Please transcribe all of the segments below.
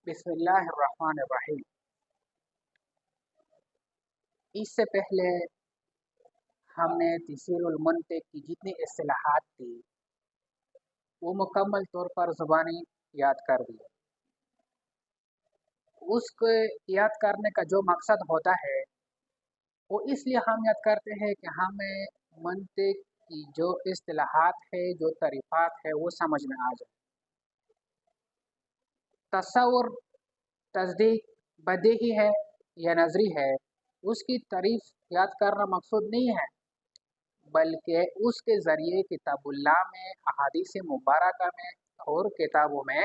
बिस्मिल्लाहिर्रहमानिर्रहीम। इससे पहले हमने तफसीरुल मंतिक की जितनी इस्तिलाहात थी वो मुकम्मल तौर पर ज़ुबानी याद कर दी। उसको याद करने का जो मकसद होता है वो इसलिए हम याद करते हैं कि हमें मंतिक की जो इस्तिलाहात है, जो तरीफ़ात है वो समझ में आ जाए। तसव्वुर, तस्दीक बदीही है या नज़री है, उसकी तारीफ़ याद करना मकसूद नहीं है, बल्कि उसके ज़रिए किताबुल्लाह में, अहादीस मुबारका में और किताबों में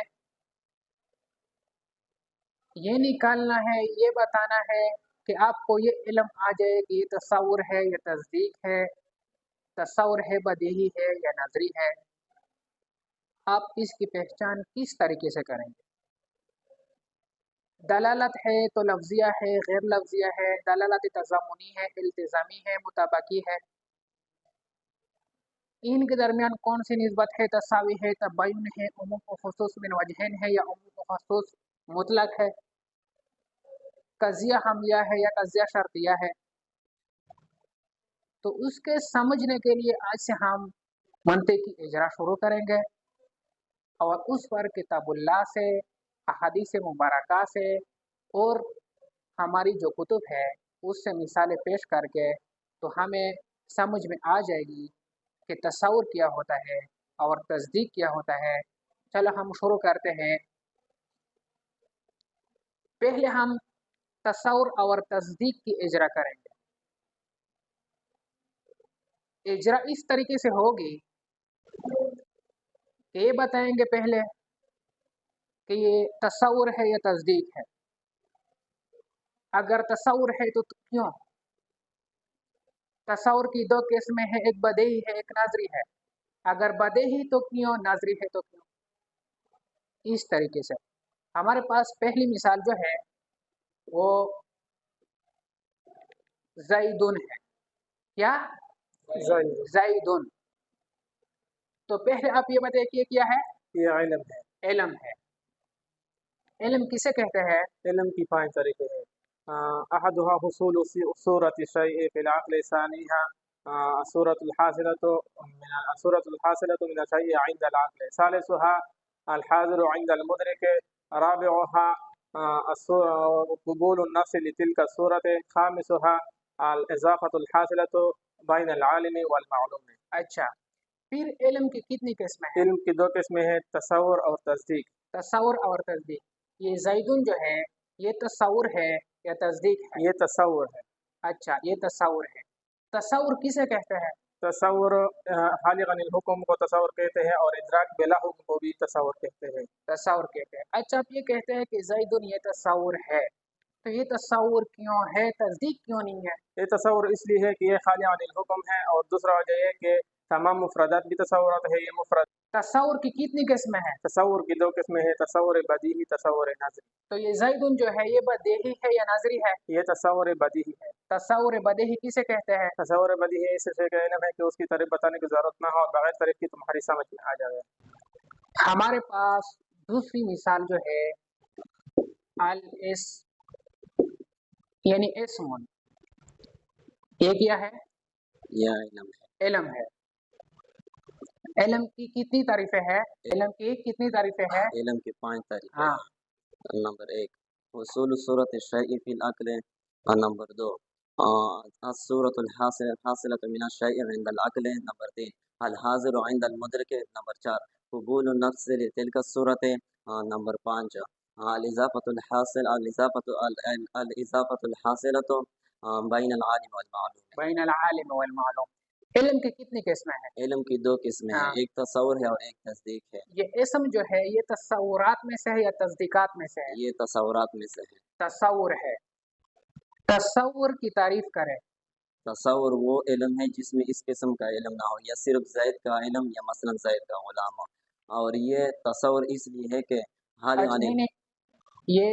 ये निकालना है, ये बताना है कि आपको ये इल्म आ जाए कि ये तसव्वुर है या तस्दीक है, तसव्वुर है बदीही है या नज़री है। आप इसकी पहचान किस तरीके से करेंगे? दलालत है तो लफ्ज़िया है, गैर लफ्ज़िया है, दलालत तज़म्मुनी है, इल्तिज़ामी है, मुताबकी है। इनके दरमियान कौन सी निस्बत है? तसावी है, तबयन है, उमूम व खुसूस मिन वजहैन है या उमूम व खुसूस मुतलक है, कज़िया हमिया है या कज़िया शर्तिया है। तो उसके समझने के लिए आज से हम मंतिक की इजरा शुरू करेंगे और उस पर किताबुल्लाह से, अहादीस मुबारका से और हमारी जो कुतुब है उससे मिसालें पेश करके तो हमें समझ में आ जाएगी कि तसव्वुर क्या होता है और तस्दीक क्या होता है। चलो हम शुरू करते हैं। पहले हम तसव्वुर और तस्दीक की इजरा करेंगे। इजरा इस तरीके से होगी कि ये बताएंगे पहले कि ये तसव्वुर है या तस्दीक है। अगर तसव्वुर है तो क्यों? तसव्वुर की दो किस्में हैं, एक बदीही है, एक नज़री है। अगर बदीही तो क्यों, नज़री है तो क्यों? इस तरीके से हमारे पास पहली मिसाल जो है वो ज़ैदुन है। क्या? ज़ैदुन। तो पहले आप ये बताइए क्या है? ये इल्म है। इल्म है। इल्म किसे कहते हैं? इल्म की 5 तरीके हैं। अहदुहा हुसूल सूरत शैء फिल अक़ल सानिहा सूरतुल हासिलतु मिन शैء इंद अल अक़ल सालिसुहा अल हाज़िरु इंद अल मुदरिक राबिउहा क़ुबूलुन नफ्स लितिल्का सूरत खामिसुहा अल इज़ाफ़तुल हासिलतु बैन अल आलिम वल मालूम। अच्छा, फिर इल्म की कितनी किस्में हैं? इल्म की 2 किस्में हैं, तसव्वुर और तस्दीक। तसव्वुर और तस्दीक। ये ज़ैदुन जो है ये तसव्वुर है या तस्दीक है? ये तसव्वुर है। अच्छा, ये तसव्वुर है। तसव्वुर किसे कहते हैं? तसव्वुर खालिक अनिल हुक्म को तसव्वुर कहते हैं और इदराक बिला हुक्म को भी तसव्वुर कहते हैं। तसव्वुर कहते हैं। अच्छा, आप ये कहते हैं कि ज़ैदुन ये तसव्वुर है, तो ये तसव्वुर क्यों है, तस्दीक क्यों नहीं है? ये तसव्वुर इसलिए है कि ये खालिक अनिल हुक्म है और दूसरा वजह ये कि तमाम मुफरदात भी तसव्वुरात है। ये मुफरद तसव्वुर की कितनी किस्में हैं? तसव्वुर की 2 किस्में हैं, तसव्वुर बदीही, तसव्वुर नज़री। तो ये ज़ैदुन जो है ये बदीही है या नज़री है? ये तसव्वुर बदीही है। तसव्वुर बदीही किसे कहते हैं? तसव्वुर बदीही इससे का इल्म है कि उसकी तारीफ बताने की ज़रूरत ना हो और बगैर तारीफ की तुम्हारी समझ में आ जाए। हमारे पास दूसरी मिसाल जो है अल इस यानी इस्मुन, ये क्या है? यह इल्म है। इल्म है। इल्म की कितनी तारीफें हैं? इल्म की कितनी तारीफें हैं? इल्म की 5 तारीफें हाँ। हैं। नंबर 1 हुसूल सूरत शैء फिल अक़ल और नंबर 2 अस्सूरतुल हासिलतु मिन शैء इंद अल अक़ल। नंबर 3 अल हाज़िरु इंद अल मुदरिक। नंबर 4 क़ुबूलुन नफ्स लितिल्का सूरत। नंबर 5 अल इज़ाफ़तुल हासिलतु बैन अल आलिम वल मालूम। बैन अल आलिम वल मालूम। इल्म की कितनी किस्में हैं? इल्म की 2 किस्में हैं, हाँ। एक तसव्वुर है और एक तस्दीक है। ये इस्म जो है ये तसव्वुरात में से है या तस्दीकात में से है? ये तसव्वुरात में से है। तसव्वुर है। तसव्वुर की तारीफ करें। तसव्वुर वो इल्म है जिसमें इस किस्म का इल्म ना हो, या सिर्फ ज़ैद का इल्म या मसलन ज़ैद का गुलाम हो। और ये तसव्वुर इसलिए है कि हाल अच्छा, नहीं, ये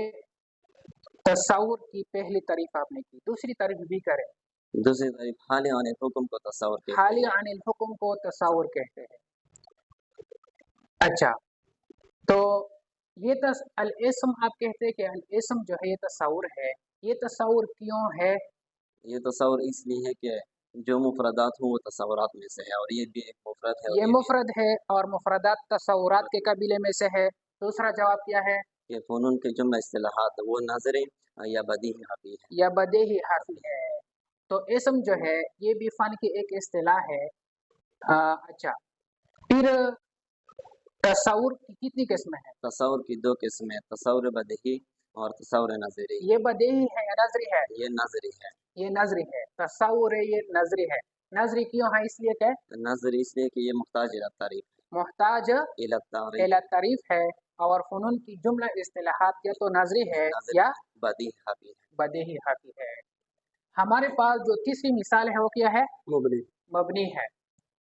तसव्वुर की पहली तारीफ आपने की, दूसरी तारीफ भी करें। दूसरी तारीफ हाल आने हुक्म को तसव्वुर कहते हाली हैं। अनिल हुक्म को तसव्वुर कहते हैं। अच्छा, तो ये अल-इस्म आप कहते हैं कि अल-इस्म जो है ये तसव्वुर है, ये तसव्वुर क्यों है? ये तस्वर इसलिए है कि जो मुफरदात हों वो तस्वुरात में से है, और ये भी एक मुफरद है और ये ये भी मुफरद है और मुफरदात तसव्वुरात के कबीले में से है। दूसरा जवाब क्या है? कि फ़नून के जुमला इस्तिलाहात वो नज़रें या बदीही हक़ी है। या बदेही हाफी है। तो इस्म जो है ये भी फ़न की एक इस्तिलाह है। अच्छा, फिर तसव्वुर की कितनी किस्में हैं? तस्वुर की दो किस्में, तस्वुर बदही और तस्वुर नज़री। ये बदेही है या नजरी है? ये नज़री है। ये नजरी है। तसव्वुर है ये नजरी है। नजरी क्यों है इसलिए क्या? नज़री इसलिए कि ये मुहताज इला तारीफ मोहताज इला तारीफ इला तारीफ है, और फ़नून की जुमला इस्तिलाहात या तो नजरी है नज़री या बदीही हक़ी है। बदेही हाफी है। हमारे पास जो तीसरी मिसाल है वो क्या है? मुबनी मबनी है।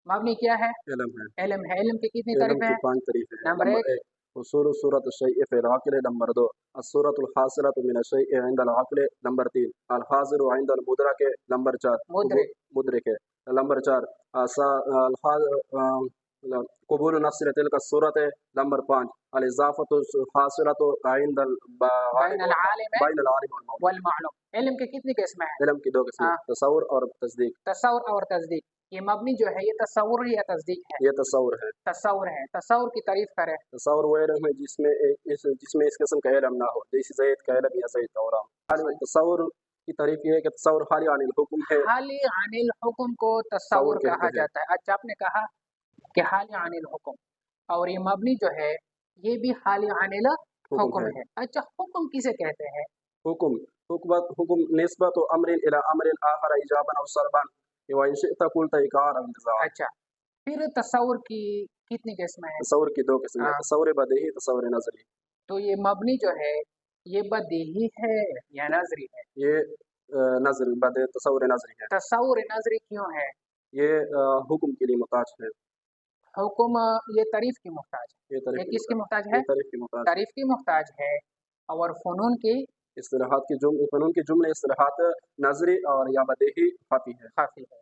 मबनी क्या है? इल्म है। इल्म है। इल्म की कितनी इल्म तारीफें की हैं? 5 तरीक़े हैं। नंबर नंबर 1 1 उसूल सूरत अश-शै'i फ़िल अक़्ल। नंबर 2 अस्सूरतुल हासिलतु मिन अश-शै'i इंदल अक़्ल। नंबर 3 अल हाज़िरु इंदल मुदरक। नंबर 4 मुद्रिक। मुदरिक। नंबर 4 असा अल क़बूल नफ्स तिलका सूरत। नंबर 5 अल इज़ाफ़तु हासिलतु इंदल बैन आलिम अल-आलिम बैन अल आलिम वल मौलूम। वल मालूम। इल्म की कितनी किस्में हैं? इल्म की 2 किस्में, हाँ, तसव्वुर और तस्दीक। तसव्वुर और तस्दीक। ये मबनी जो है ये तसव्वुर है या तस्दीक है? ये तसव्वुर है। तसव्वुर है। तसव्वुर की तारीफ करें। तसव्वुर वो इल्म है जिसमें इस किस्म का इल्म ना हो, जैसे ज़ैद का इल्म या ज़ैद का उलम। खाली तसव्वुर की तारीफ ये है कि तसव्वुर खाली अनिल हुक्म है, हाली अनिल हुक्म को तसव्वुर तसव्वुर कहा कहते हैं। जाता है। अच्छा, आपने कहा कि हाली अनिल हुक्म, और ये मबनी जो है ये भी हाली अनिल हुक्म हुक्म है। है। अच्छा, हुक्म किसे कहते हैं? हुक्म हुक्म निस्बतु अम्रिन इला अम्रिन आखर इजाबन अव सलबन व इन शिअता कुल्ता इकार अव इंतज़ार। अच्छा, फिर तसव्वुर की कितनी किस्में हैं? तसव्वुर की 2 किस्में हैं, हाँ, तसव्वुर बदीही, तसव्वुर नज़री। तो ये मबनी जो है ये बदीही है या नजरी है? ये नज़र तसव्वुर नज़री है। तसव्वुर नजरी क्यों है? ये हुक्म के लिए मुहताज है। हुक्म ये तारीफ की मोहताज ये है। ये तारीफ की किसकी मोहताज ये है? तारीफ की मुहताज है। तारीफ की मोहताज है। और फ़नून की इस्तिलाहात की फ़नून के जुमले इस्तिलाहात नज़री और या बदीही खाती है। खाफी है।